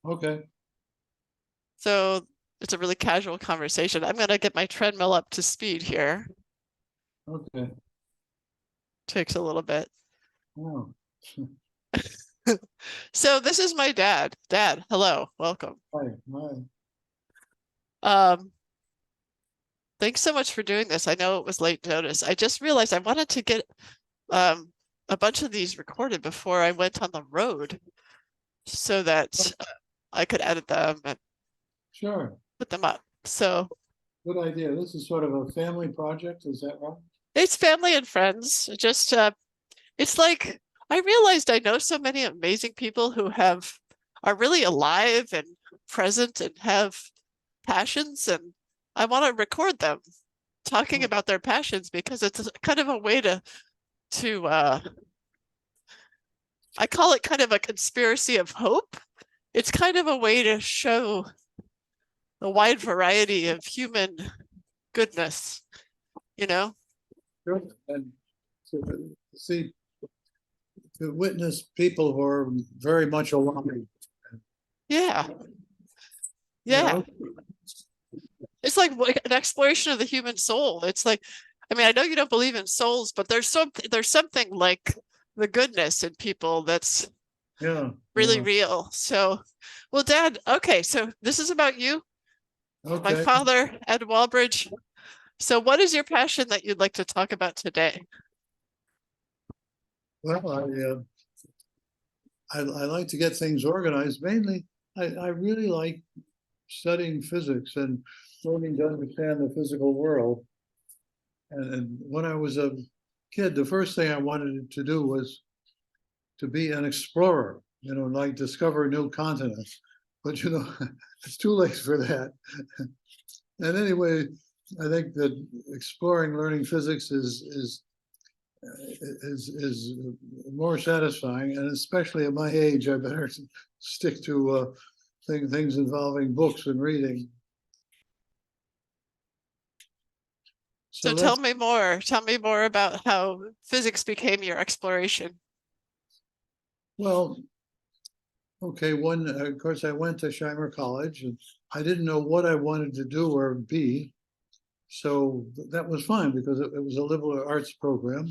Okay. So it's a really casual conversation. I'm going to get my treadmill up to speed here. Okay. Takes a little bit. Oh. So this is my dad. Dad, hello, welcome. Hi. Hi. Um, Thanks so much for doing this. I know it was late notice. I just realized I wanted to get um, a bunch of these recorded before I went on the road so that I could edit them and Sure. put them up. So Good idea. This is sort of a family project, is that right? it's family and friends. Just it's like I realized I know so many amazing people who are really alive and present and have passions, and I want to record them talking Oh, about their passions because it's kind of a way to I call it kind of a conspiracy of hope. It's kind of a way to show the wide variety of human goodness, you know? sure. And to see, to witness people who are very much alive. Yeah. Yeah. Yeah. It's like an exploration of the human soul. It's like, I mean, I know you don't believe in souls, but there's something like the goodness in people that's Yeah. really Yeah. real. So, well, Dad, okay, so this is about you, my Okay. father, Ed Walbridge. So, what is your passion that you'd like to talk about today? Well, I like to get things organized. Mainly, I really like studying physics and learning to understand the physical world. And when I was a kid, the first thing I wanted to do was to be an explorer, like discover new continents. But it's too late for that. And anyway, I think that exploring, learning physics is more satisfying, and especially at my age, I better stick to things involving books and reading. So, So that's tell me more about how physics became your exploration. well, okay. Of course, I went to Shimer College, and I didn't know what I wanted to do or be. So that was fine because it was a liberal arts program,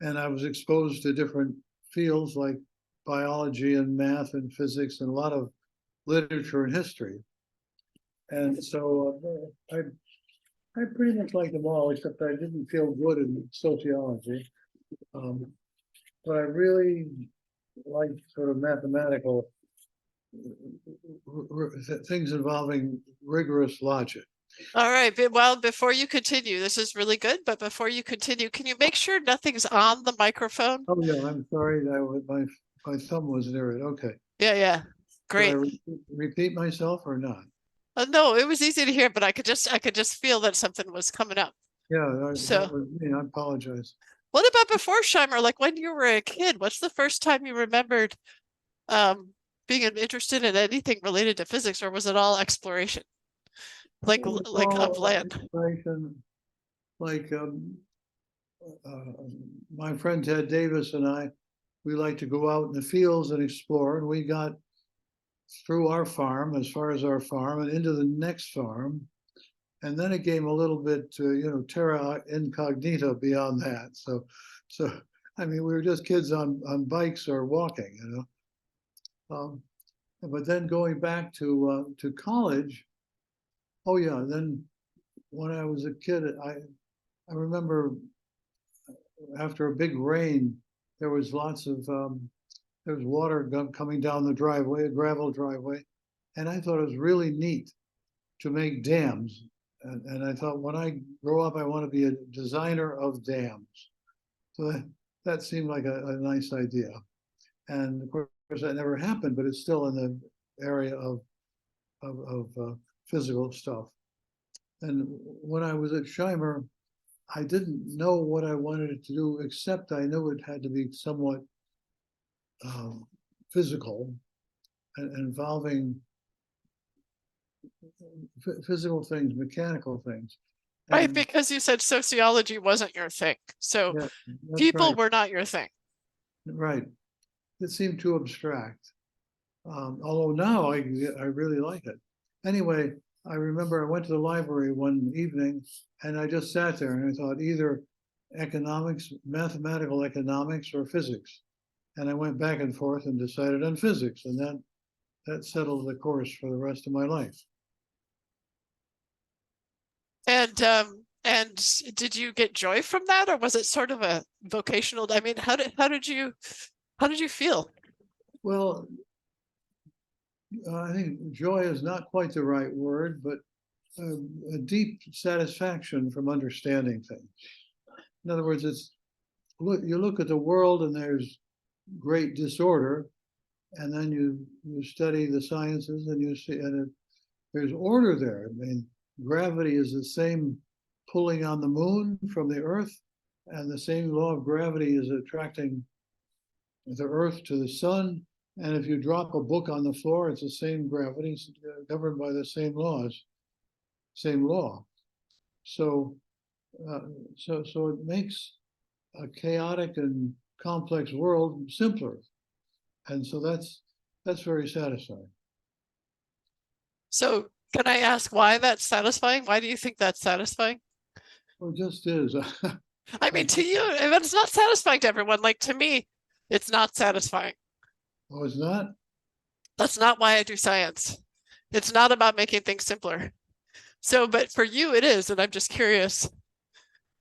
and I was exposed to different fields like biology and math and physics and a lot of literature and history. And so I pretty much liked them all, except I didn't feel good in sociology. Um, but I really liked sort of mathematical things involving rigorous logic. All right, well, before you continue, this is really good, but before you continue, can you make sure nothing's on the microphone? Oh yeah, I'm sorry that my thumb was near it. Okay. Yeah, yeah. Should I Great. repeat myself or not? No, it was easy to hear, but I could just feel that something was coming up. Yeah, that So, was me. I apologize. what about before Scheimer? Like when you were a kid, what's the first time you remembered um being interested in anything related to physics, or was it all exploration? Like of Oh, land? exploration, like uh, my friend Ted Davis and I, we like to go out in the fields and explore, and we got through our farm, as far as our farm, and into the next farm. And then it came a little bit, terra incognita beyond that. So I mean, we were just kids on bikes or walking. Um, but then going back to college, oh yeah, then when I was a kid, I remember after a big rain, there was lots of there was water coming down the driveway, a gravel driveway, and I thought it was really neat to make dams. And I thought when I grow up, I want to be a designer of dams. So that seemed like a nice idea. And of course, that never happened, but it's still in the area of physical stuff. And when I was at Scheimer, I didn't know what I wanted it to do, except I knew it had to be somewhat um, physical and involving physical things, mechanical things. Right, And because you said sociology wasn't your thing. So yeah, that's people right. were not your thing. Right. It seemed too abstract. Although now I really like it. Anyway, I remember I went to the library one evening and I just sat there and I thought either economics, mathematical economics or physics. And I went back and forth and decided on physics, and that settled the course for the rest of my life. And did you get joy from that, or was it sort of a vocational? I mean, how did you feel? Well, I think joy is not quite the right word, but a deep satisfaction from understanding things. In other words, you look at the world and there's great disorder, and then you study the sciences and you see, and there's order there. I mean, gravity is the same pulling on the moon from the Earth, and the same law of gravity is attracting the Earth to the sun. And if you drop a book on the floor, it's the same gravity, governed by the same laws, same law. So, so it makes a chaotic and complex world simpler, and so that's very satisfying. So can I ask why that's satisfying? Why do you think that's satisfying? Well, it just is. I mean, to you, it's not satisfying to everyone. Like to me, it's not satisfying. Oh, it's not? That's not why I do science. It's not about making things simpler. So, but for you, it is, and I'm just curious.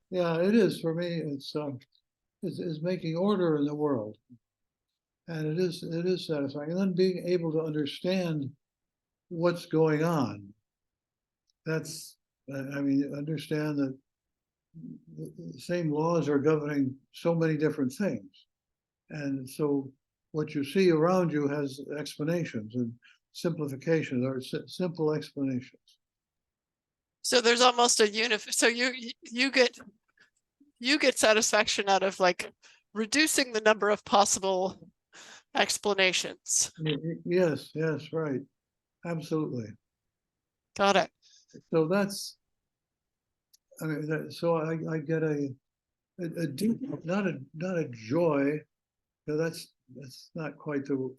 Yeah, it is for me. It's making order in the world, and it is satisfying. And then being able to understand what's going on. That's, I mean, understand that the same laws are governing so many different things, and so what you see around you has explanations and simplifications or simple explanations. So there's almost a so you get satisfaction out of like reducing the number of possible explanations. Yes, yes, right, absolutely. Got it. So that's, I mean, so I get a deep, not a joy. That's not quite the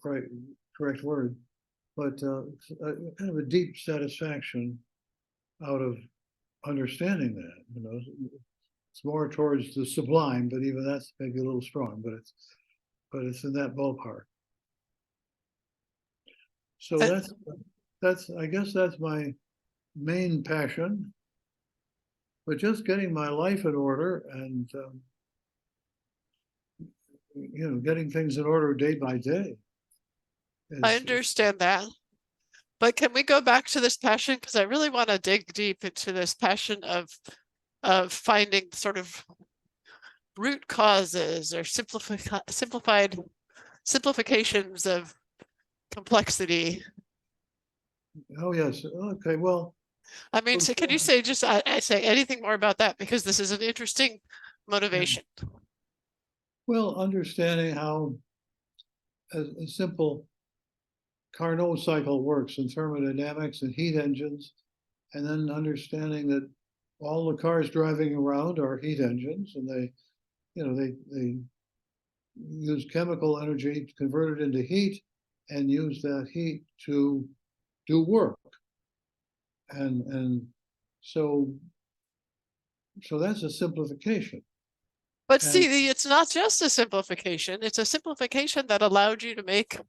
correct word, but kind of a deep satisfaction out of understanding that. You know, it's more towards the sublime, but even that's maybe a little strong. But it's in that ballpark. So that's I guess that's my main passion. But just getting my life in order and getting things in order day by day. I Is, understand that. But can we go back to this passion? Because I really want to dig deep into this passion of finding sort of root causes or simplifications of complexity. oh yes, okay. Well, I mean, so can you say just I say anything more about that? Because this is an interesting motivation. well, understanding how a simple Carnot cycle works in thermodynamics and heat engines, and then understanding that all the cars driving around are heat engines, and they use chemical energy to convert it into heat and use that heat to do work. And so that's a simplification. But And see, it's not just a simplification. It's a simplification that allowed you to make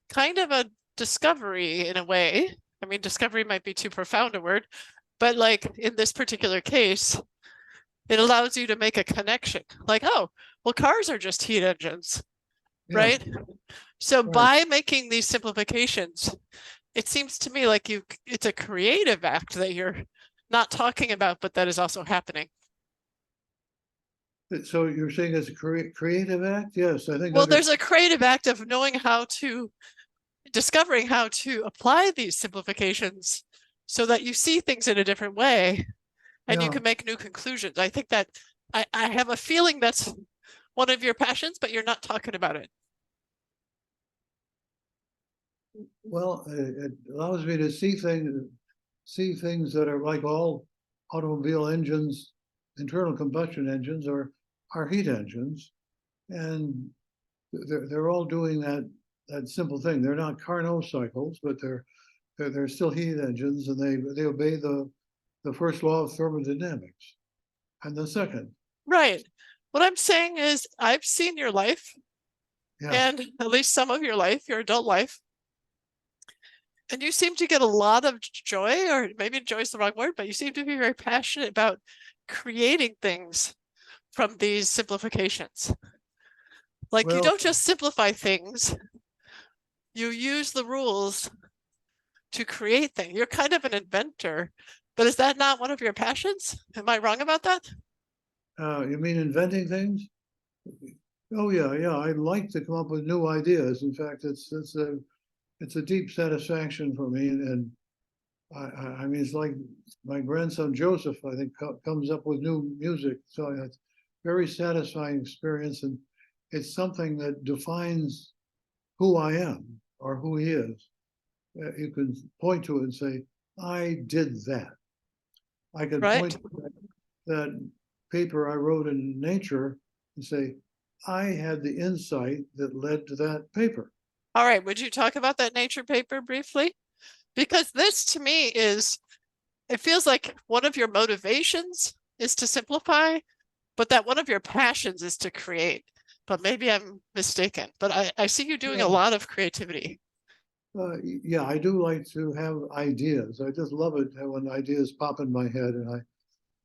kind of a discovery in a way. I mean, discovery might be too profound a word, but like in this particular case, it allows you to make a connection. Like, oh, well, cars are just heat engines, yeah, right? So right. by making these simplifications, it seems to me like it's a creative act that you're not talking about, but that is also happening. So you're saying it's a creative act? Yes, I think. Well, there's a creative act of knowing discovering how to apply these simplifications so that you see things in a different way and you can make new conclusions. I think that I have a feeling that's one of your passions, but you're not talking about it. Well, it allows me to see things that are like all automobile engines, internal combustion engines are heat engines, and they're all doing that that simple thing. They're not Carnot cycles, but they're still heat engines, and they obey the first law of thermodynamics and the second. Right. What I'm saying is I've seen your life, Yeah. and at least some of your life, your adult life. And you seem to get a lot of joy, or maybe joy is the wrong word, but you seem to be very passionate about creating things from these simplifications. Like you Well, don't just simplify things, you use the rules to create things. You're kind of an inventor, but is that not one of your passions? Am I wrong about that? you mean inventing things? Oh yeah, yeah. I like to come up with new ideas. In fact, it's a deep satisfaction for me, and I mean, it's like my grandson Joseph, I think, comes up with new music. So it's very satisfying experience, and it's something that defines who I am or who he is. You can point to it and say, I did that. I could point Right. to that paper I wrote in Nature and say, I had the insight that led to that paper. All right. Would you talk about that Nature paper briefly? Because this to me is, it feels like one of your motivations is to simplify, but that one of your passions is to create. But maybe I'm mistaken, but I see you doing a Yeah. lot of creativity. Yeah, I do like to have ideas. I just love it when ideas pop in my head and I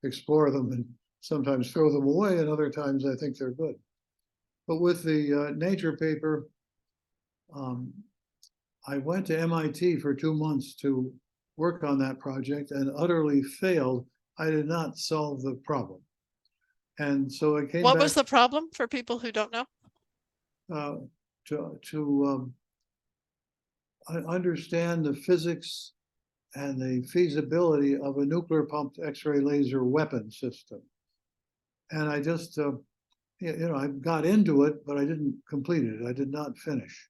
explore them and sometimes throw them away, and other times I think they're good. But with the Nature paper, um, I went to MIT for 2 months to work on that project and utterly failed. I did not solve the problem. And so I came What back was the problem for people who don't know? uh, to understand the physics and the feasibility of a nuclear pumped X-ray laser weapon system. And I just, I got into it, but I didn't complete it. I did not finish.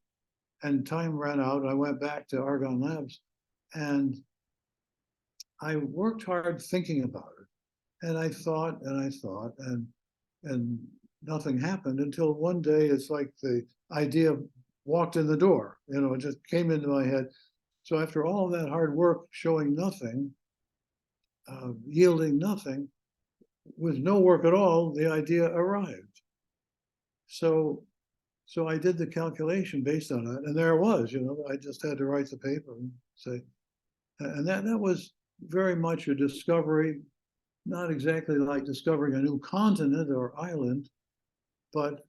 And time ran out. I went back to Argonne Labs, and I worked hard thinking about it. And I thought, and nothing happened until one day. It's like the idea walked in the door. It just came into my head. So after all of that hard work, showing nothing, yielding nothing, with no work at all, the idea arrived. So I did the calculation based on it, and there it was. I just had to write the paper and say, and that was very much a discovery, not exactly like discovering a new continent or island, but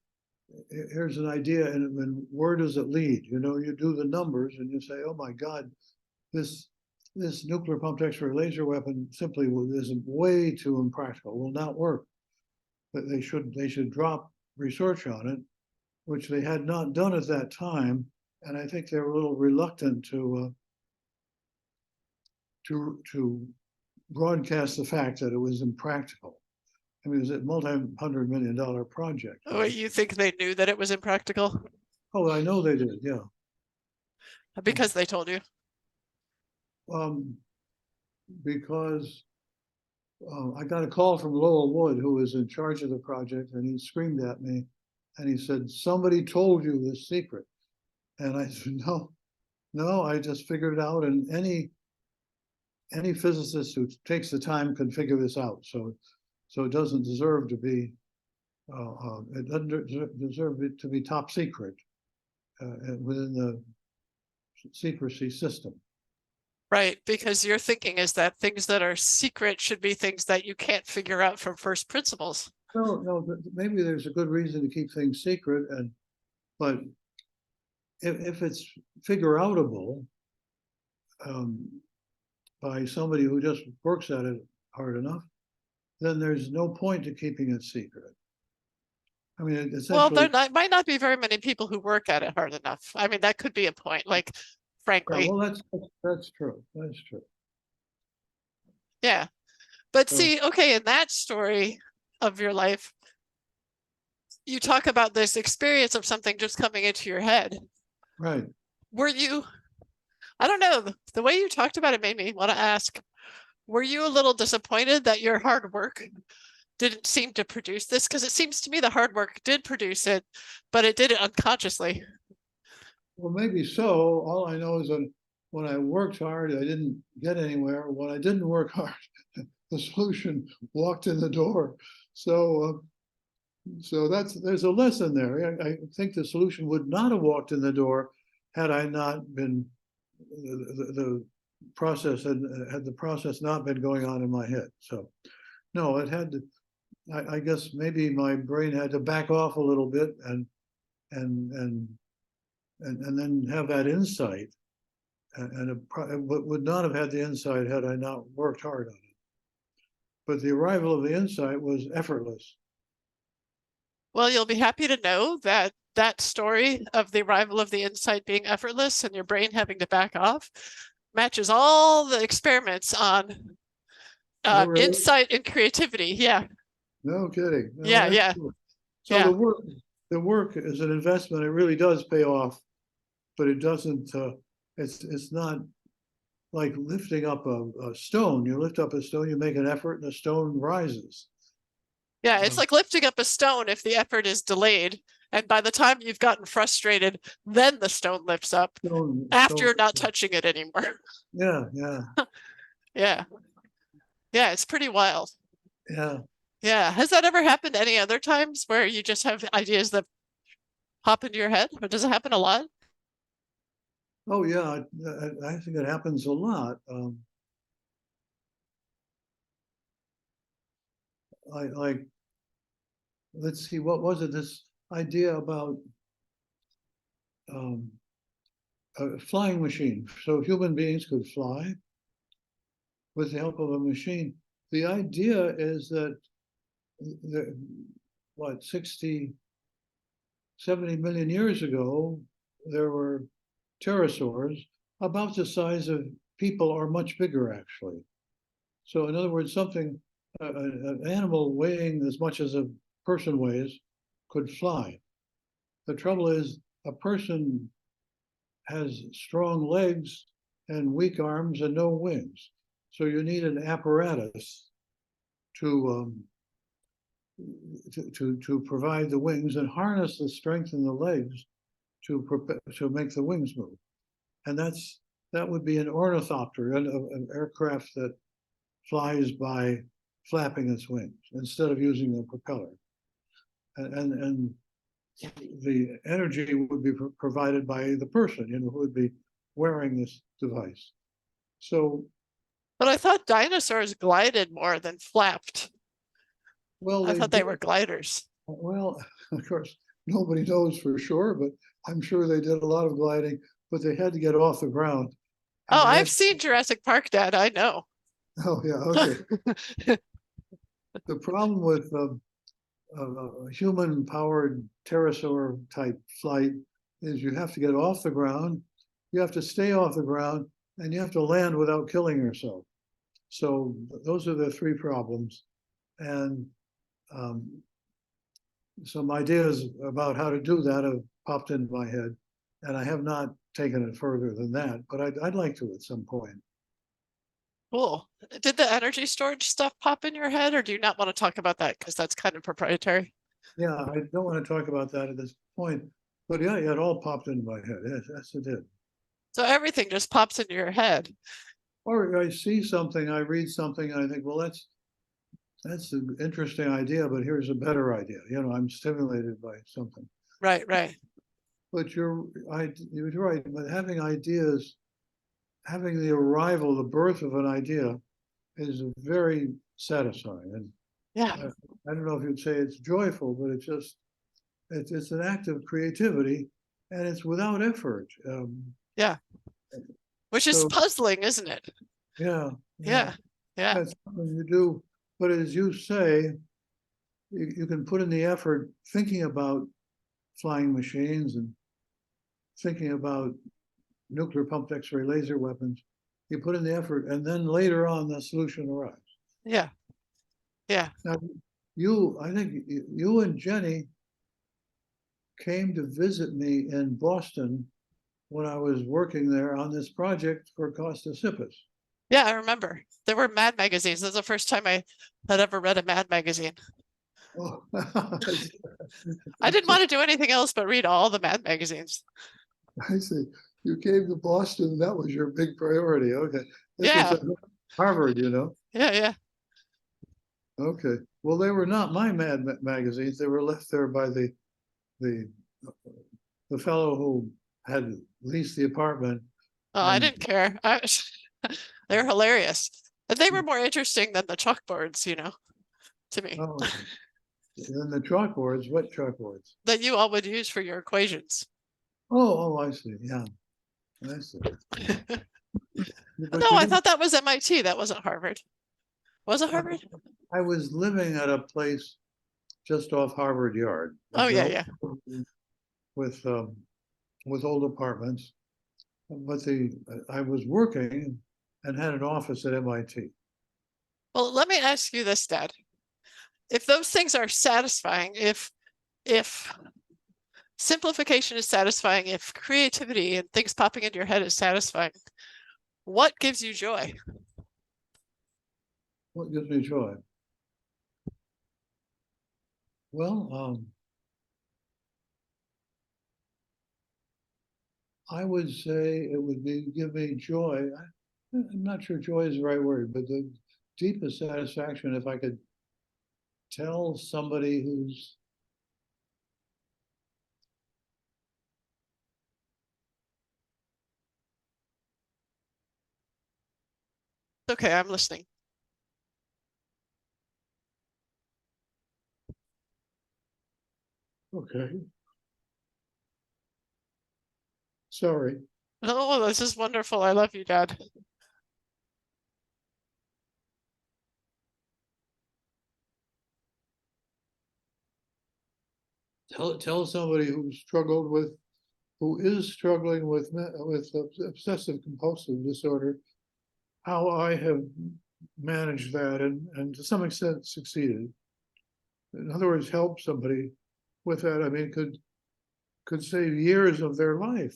here's an idea, and where does it lead? You do the numbers and you say, oh my God, this nuclear pumped X-ray laser weapon simply is way too impractical, will not work. But they should drop research on it, which they had not done at that time, and I think they were a little reluctant to broadcast the fact that it was impractical. I mean, it was a multi-$100 million project. Oh, you think they knew that it was impractical Oh, I know they did, yeah. because they told you? Because I got a call from Lowell Wood, who was in charge of the project, and he screamed at me and he said, somebody told you this secret. And I said, no, I just figured it out. And any physicist who takes the time can figure this out. So it doesn't deserve to be, it doesn't deserve it to be top secret within the secrecy system. Right, because your thinking is that things that are secret should be things that you can't figure out from first principles. No, maybe there's a good reason to keep things secret, but if it's figure outable by somebody who just works at it hard enough, then there's no point to keeping it secret. I mean, Well, essentially, might not be very many people who work at it hard enough. I mean, that could be a point. Like, yeah, frankly, well, that's true. That's true. yeah. But So, see, okay, in that story of your life, you talk about this experience of something just coming into your head. right. Were you, I don't know, the way you talked about it made me want to ask, were you a little disappointed that your hard work didn't seem to produce this? Because it seems to me the hard work did produce it, but it did it unconsciously. Well, maybe so. All I know is that when I worked hard, I didn't get anywhere. When I didn't work hard, the solution walked in the door. So, so there's a lesson there. I think the solution would not have walked in the door had I not been the process had the process not been going on in my head. So, no, it had to. I guess maybe my brain had to back off a little bit and and and then have that insight, and it would not have had the insight had I not worked hard on it. But the arrival of the insight was effortless. Well, you'll be happy to know that that story of the arrival of the insight being effortless and your brain having to back off matches all the experiments on Oh, really? insight and creativity. Yeah, No kidding. No, yeah, that's yeah, cool. So yeah. the work is an investment. It really does pay off, but it doesn't. It's not like lifting up a stone. You lift up a stone, you make an effort, and the stone rises. Yeah, it's like lifting up a stone if the effort is delayed. And by the time you've gotten frustrated, then the stone lifts up after you're not touching it anymore. Yeah, yeah, Yeah. Yeah, it's pretty wild. yeah. Yeah. Has that ever happened any other times where you just have ideas that pop into your head? Or does it happen a lot? Oh, yeah. I think it happens a lot. Like, let's see, what was it? This idea about um, a flying machine. So human beings could fly with the help of a machine. The idea is that the, what, 60, 70 million years ago, there were pterosaurs about the size of people or much bigger, actually. So in other words, something, an animal weighing as much as a person weighs could fly. The trouble is a person has strong legs and weak arms and no wings. So you need an apparatus to to provide the wings and harness the strength in the legs to make the wings move. And that would be an ornithopter, an aircraft that flies by flapping its wings instead of using a propeller. And the energy would be provided by the person, who would be wearing this device. So, But I thought dinosaurs glided more than flapped. well, I they thought they did. were gliders. Well, of course, nobody knows for sure, but I'm sure they did a lot of gliding, but they had to get off the ground. Oh, And I've seen Jurassic Park, Dad. I know. oh, yeah, okay. The problem with a human-powered pterosaur type flight is you have to get off the ground, you have to stay off the ground, and you have to land without killing yourself. So those are the three problems. And some ideas about how to do that have popped into my head, and I have not taken it further than that, but I'd like to at some point. Cool. Did the energy storage stuff pop in your head, or do you not want to talk about that because that's kind of proprietary? Yeah, I don't want to talk about that at this point, but yeah, it all popped into my head. Yes, it did. So everything just pops into your head. Or I see something, I read something, and I think, well, that's an interesting idea, but here's a better idea. I'm stimulated by something. Right, right. But you're right. But having ideas, having the arrival, the birth of an idea, is very satisfying. And Yeah. I don't know if you'd say it's joyful, but it's an act of creativity, and it's without effort. Yeah. Which is So puzzling, isn't it? yeah, Yeah. Yeah. that's something you do. But as you say, you can put in the effort thinking about flying machines and thinking about nuclear pumped X-ray laser weapons. You put in the effort, and then later on, the solution arrives. Yeah. Yeah. Now, I think you and Jenny came to visit me in Boston when I was working there on this project for Costa Sippus. Yeah, I remember. There were Mad magazines. This was the first time I had ever read a Mad magazine. Oh, I didn't want to do anything else but read all the Mad magazines. I see. You came to Boston, that was your big priority. Okay. This was Yeah, at Harvard, you know? yeah. Okay. Well, they were not my magazines. They were left there by the the fellow who had leased the apartment. Oh, I And didn't care. They're hilarious. And they were more interesting than the chalkboards, to me, oh, then the chalkboards, what chalkboards? that you all would use for your equations. Oh, I see. Yeah, I see. But No, you I didn't. thought that was MIT. That wasn't Harvard. Was it Harvard? I was living at a place just off Harvard Yard. Oh, It's an yeah, old yeah. with old apartments, but I was working and had an office at MIT. Well, let me ask you this, Dad. If those things are satisfying, if simplification is satisfying, if creativity and things popping into your head is satisfying, what gives you joy? What gives me joy? Well, I would say it would give me joy. I'm not sure joy is the right word, but the deepest satisfaction if I could tell somebody who's Okay, I'm listening. okay. Sorry. Oh, this is wonderful. I love you, Dad. Tell somebody who is struggling with obsessive compulsive disorder how I have managed that and to some extent succeeded. In other words, help somebody with that. I mean, could save years of their life.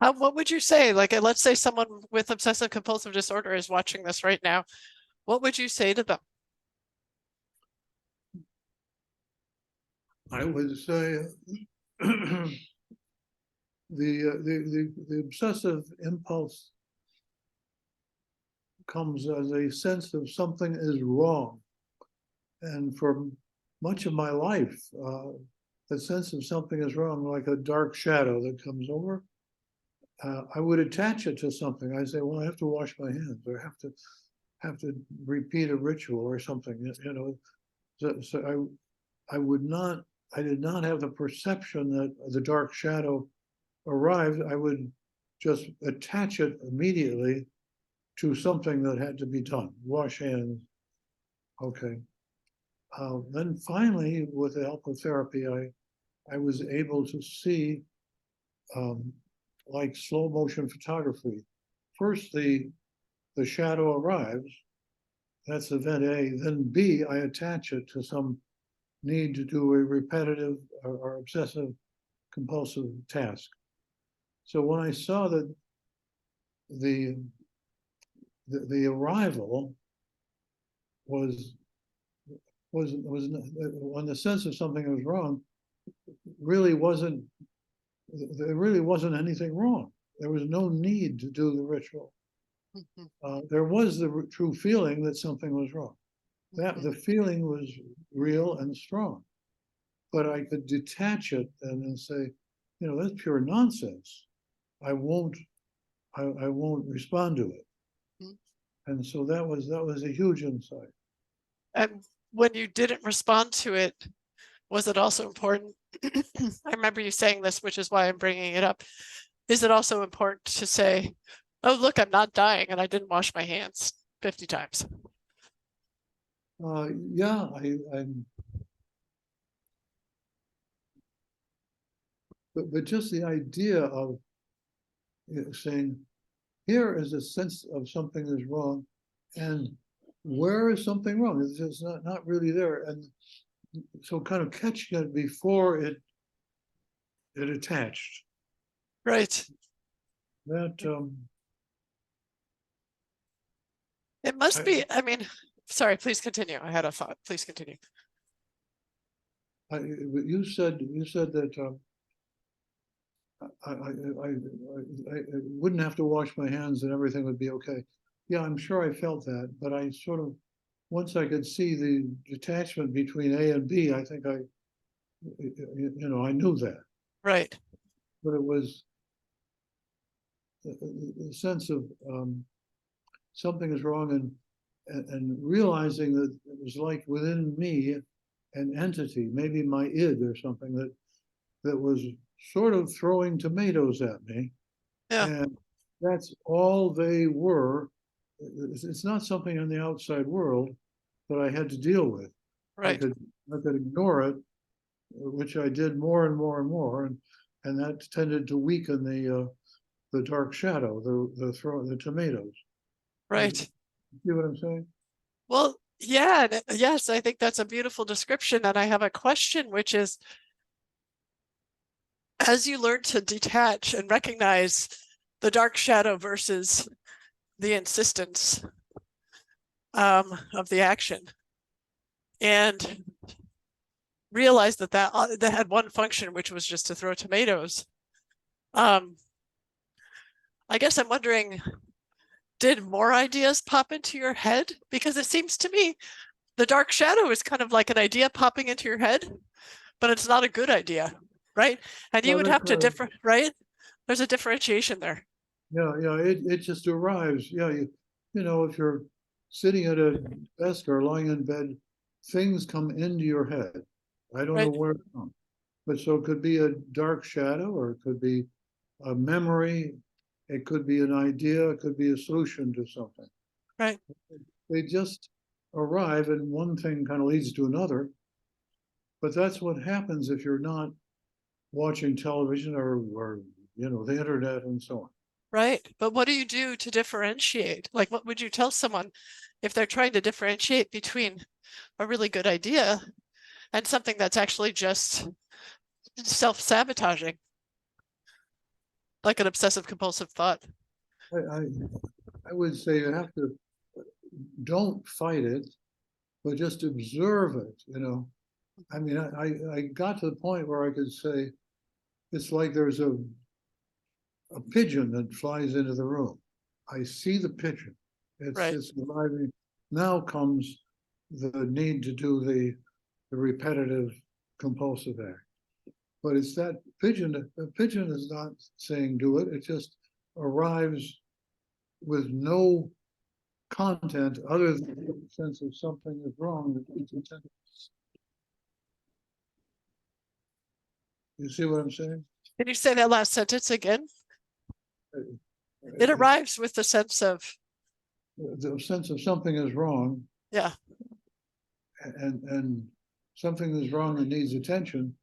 What would you say? Like, let's say someone with obsessive compulsive disorder is watching this right now. What would you say to them? I would say the obsessive impulse comes as a sense of something is wrong. And for much of my life, the sense of something is wrong, like a dark shadow that comes over, I would attach it to something. I say, well, I have to wash my hands, or have to repeat a ritual or something. You know, so I did not have the perception that the dark shadow arrived. I would just attach it immediately to something that had to be done. Wash hands. Okay. Then finally, with the help of therapy, I was able to see um, like slow motion photography. First, the shadow arrives. That's event A. Then B, I attach it to some need to do a repetitive or obsessive compulsive task. So when I saw that the the arrival was when the sense of something was wrong, really wasn't there really wasn't anything wrong. There was no need to do the ritual. There was the true feeling that something was wrong. That the feeling was real and strong, but I could detach it and say, you know, that's pure nonsense. I won't I won't respond to it. And so that was a huge insight. And when you didn't respond to it, was it also important? I remember you saying this, which is why I'm bringing it up. Is it also important to say, oh, look, I'm not dying and I didn't wash my hands 50 times? Yeah, I'm but just the idea of saying, here is a sense of something is wrong, and where is something wrong? It's just not really there. And so kind of catching it before it attached. Right. That It must be, I mean, sorry, please continue. I had a thought. Please continue. you said that I wouldn't have to wash my hands and everything would be okay. Yeah, I'm sure I felt that, but I sort of, once I could see the detachment between A and B, I think I knew that, Right. but it was a sense of something is wrong, and realizing that it was like within me an entity, maybe my id or something that was sort of throwing tomatoes at me, Yeah. and that's all they were. It's not something in the outside world that I had to deal with. I Right. could I could ignore it, which I did more and more and more, and that tended to weaken the dark shadow, the tomatoes. You Right. see what I'm saying? Well, yeah, yes, I think that's a beautiful description. And I have a question, which is, as you learn to detach and recognize the dark shadow versus the insistence of the action, and realize that had one function, which was just to throw tomatoes. I guess I'm wondering, did more ideas pop into your head? Because it seems to me the dark shadow is kind of like an idea popping into your head, but it's not a good idea, right? And you Well, would that's have to right. right? There's a differentiation there. Yeah, it just arrives. Yeah, if you're sitting at a desk or lying in bed, things come into your head. I don't know Right, where from. But so it could be a dark shadow, or it could be a memory, it could be an idea, it could be a solution to something. right, They just arrive, and one thing kind of leads to another. But that's what happens if you're not watching television or the internet and so on. right. But what do you do to differentiate? Like, what would you tell someone if they're trying to differentiate between a really good idea and something that's actually just self-sabotaging, like an obsessive compulsive thought? I, I, I would say you have to, don't fight it, but just observe it. I mean, I got to the point where I could say, it's like there's a pigeon that flies into the room. I see the pigeon. Right, It's arriving. Now comes the need to do the repetitive compulsive act. But it's that pigeon. The pigeon is not saying do it. It just arrives with no content other than the sense of something is wrong. You see what I'm saying? can you say that last sentence again? It It's arrives with the sense of, the sense of something is wrong, yeah, and something is wrong and needs attention,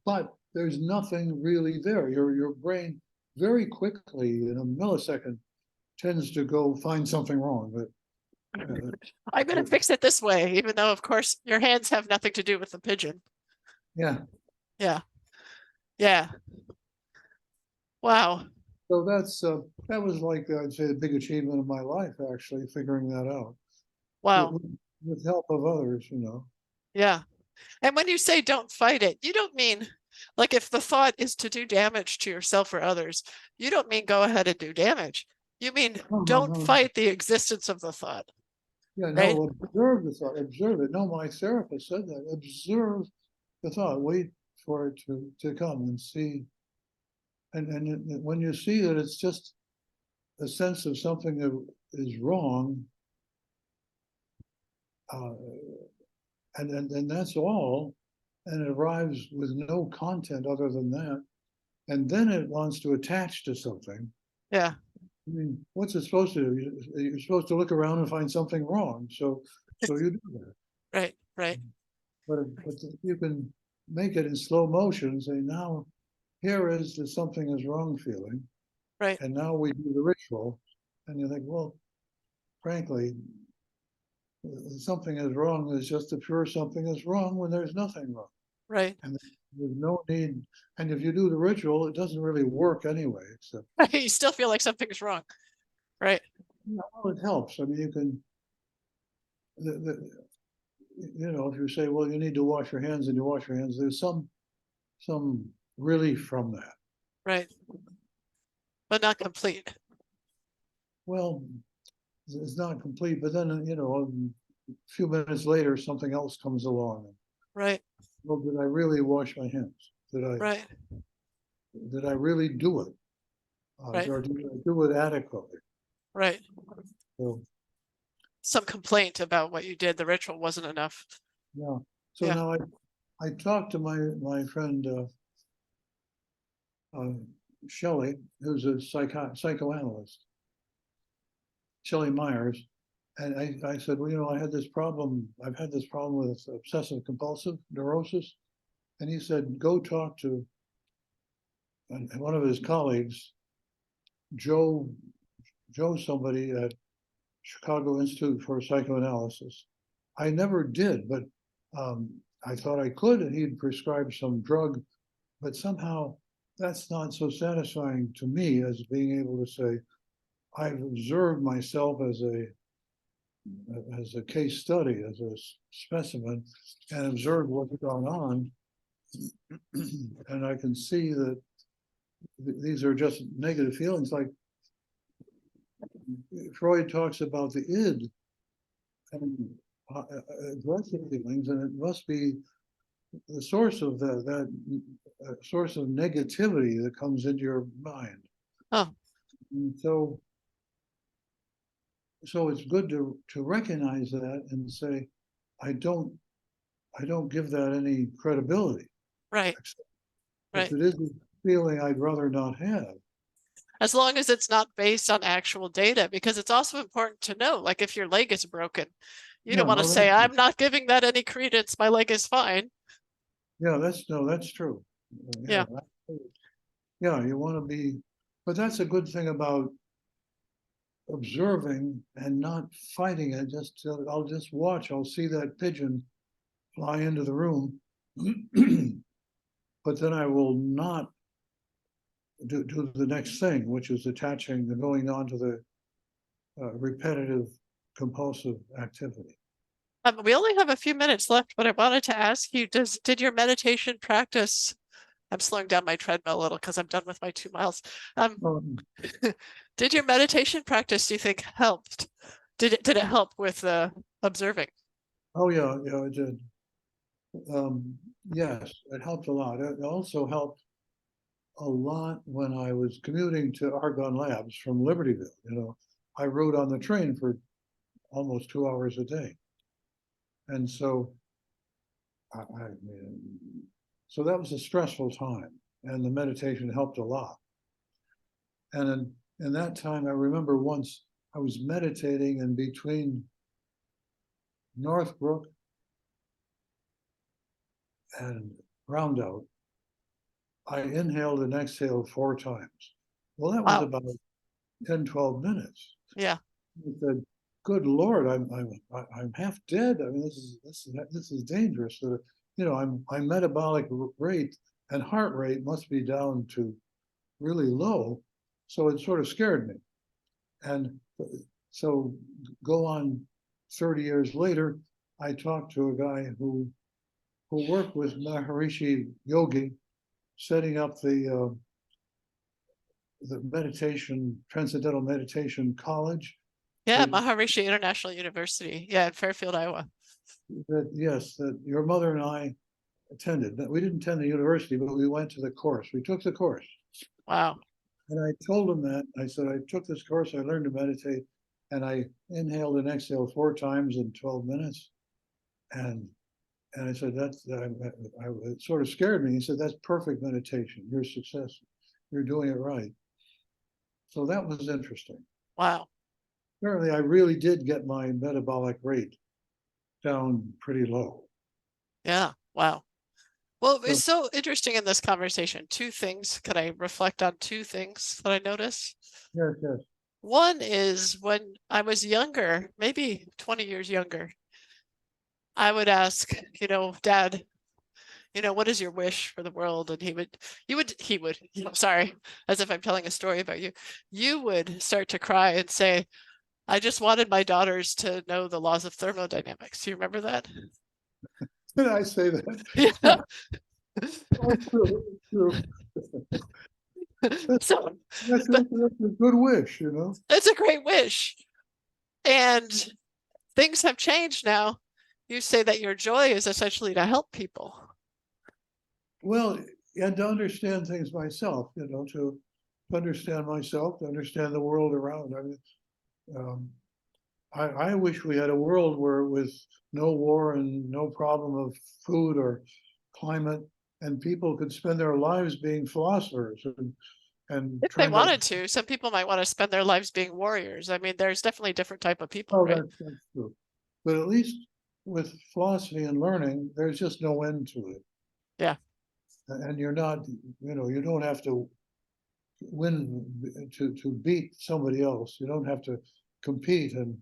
but there's nothing really there. Your brain very quickly in a millisecond tends to go find something wrong. But I'm going to fix it this way, even though, of course, your hands have nothing to do with the pigeon. yeah, Yeah, yeah. Wow. so that was like, I'd say, a big achievement of my life, actually figuring that out with, Wow. with with help of others. Yeah. And when you say don't fight it, you don't mean like if the thought is to do damage to yourself or others, you don't mean go ahead and do damage. You mean No, no, don't no, no. fight the existence of the thought, Yeah, right? no, observe the thought, observe it. No, my therapist said that. Observe the thought, wait for it to come and see. And when you see that it's just a sense of something that is wrong, uh, and that's all, and it arrives with no content other than that, and then it wants to attach to something. Yeah, I mean, what's it supposed to do? You're supposed to look around and find something wrong. So you do that. right, right, But you can make it in slow motion and say, now here is the something is wrong feeling. right, And now we do the ritual. And you think, well, frankly, something is wrong is just a pure something is wrong when there's nothing wrong. right. And there's no need. And if you do the ritual, it doesn't really work anyway. Except, You still feel like something's wrong, right? well, it helps. I mean, you can, if you say, well, you need to wash your hands and you wash your hands, there's some relief from that. Right. But not complete. Well, it's not complete, but then, a few minutes later, something else comes along. Right. Well, did I really wash my hands? Right. Did I really do it? Right. Or did I do it adequately? Right. So, Some complaint about what you did. The ritual wasn't enough. yeah. So Yeah. now I talked to my friend Shelley, who's a psychoanalyst, Shelley Myers, and I said, well, I had this problem. I've had this problem with obsessive compulsive neurosis, and he said, go talk to one of his colleagues, Joe somebody at Chicago Institute for Psychoanalysis. I never did, but I thought I could, and he'd prescribed some drug, but somehow that's not so satisfying to me as being able to say, I've observed myself as a case study, as a specimen, and observed what's gone on. And I can see that these are just negative feelings. Like Freud talks about the id and aggressive feelings, and it must be the source of that source of negativity that comes into your mind. Oh, And so it's good to recognize that and say, I don't give that any credibility. right. If Right. it is a feeling I'd rather not have. As long as it's not based on actual data, because it's also important to know, like if your leg is broken, you don't Yeah, want to no, say, I'm not giving that any credence. My leg is fine. yeah, that's true. Yeah. Yeah, you want to be, but that's a good thing about observing and not fighting it. I'll just watch. I'll see that pigeon fly into the room, but then I will not do the next thing, which is attaching and going on to the repetitive compulsive activity. We only have a few minutes left, but I wanted to ask you, did your meditation practice, I'm slowing down my treadmill a little because I'm done with my 2 miles. Um, Did your meditation practice, do you think, helped? Did it help with observing? oh yeah, it did. Yes, it helped a lot. It also helped a lot when I was commuting to Argonne Labs from Libertyville. I rode on the train for almost 2 hours a day. And so so that was a stressful time, and the meditation helped a lot. And in that time, I remember once I was meditating, and between Northbrook and Roundout, I inhaled and exhaled 4 times. Well, that was Wow. about 10, 12 minutes. Yeah. I said, "Good Lord, I'm half dead. I mean, this is dangerous. My metabolic rate and heart rate must be down to really low." So it sort of scared me. And so go on 30 years later, I talked to a guy who worked with Maharishi Yogi, setting up the meditation, Transcendental Meditation College. Yeah, That, Maharishi International University. Yeah, in Fairfield, Iowa. yes, that your mother and I attended. We didn't attend the university, but we went to the course. We took the course. Wow. And I told him that. I said, I took this course, I learned to meditate, and I inhaled and exhaled 4 times in 12 minutes. And I said, it sort of scared me. He said, that's perfect meditation. You're successful. You're doing it right. So that was interesting. Wow. Apparently, I really did get my metabolic rate down pretty low. Yeah. Wow. Well, So, it's so interesting in this conversation. 2 things. Could I reflect on 2 things that I noticed? yes, yes. One is when I was younger, maybe 20 years younger, I would ask, Dad, what is your wish for the world? And I'm sorry, as if I'm telling a story about you. You would start to cry and say, I just wanted my daughters to know the laws of thermodynamics. Do you remember that? Did I say that? Yeah. Oh, true, true. So That's a good wish, you know? it's a great wish. And things have changed now. You say that your joy is essentially to help people. Well, and to understand things myself, you know, to understand myself, to understand the world around. I mean, um, I wish we had a world where with no war and no problem of food or climate, and people could spend their lives being philosophers and If they trying to. wanted to, some people might want to spend their lives being warriors. I mean, there's definitely different type of people, Oh, right? that's true. But at least with philosophy and learning, there's just no end to it. Yeah. And you're not, you know, you don't have to win to beat somebody else. You don't have to compete and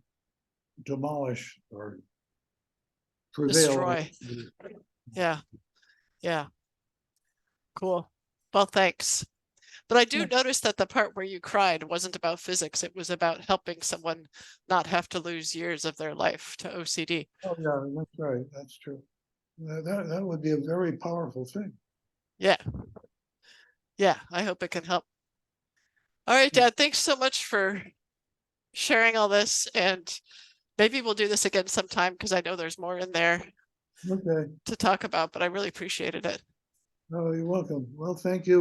demolish or prevail over Destroy. somebody. Yeah. Yeah. Cool. Well, thanks. But I do Yeah. notice that the part where you cried wasn't about physics. It was about helping someone not have to lose years of their life to OCD. Oh, yeah, that's right. That's true. That would be a very powerful thing. Yeah. Yeah. I hope it can help. All right, Dad. Thanks so much for sharing all this. And maybe we'll do this again sometime because I know there's more in there Okay. to talk about, but I really appreciated it. Oh, you're welcome. Well, thank you.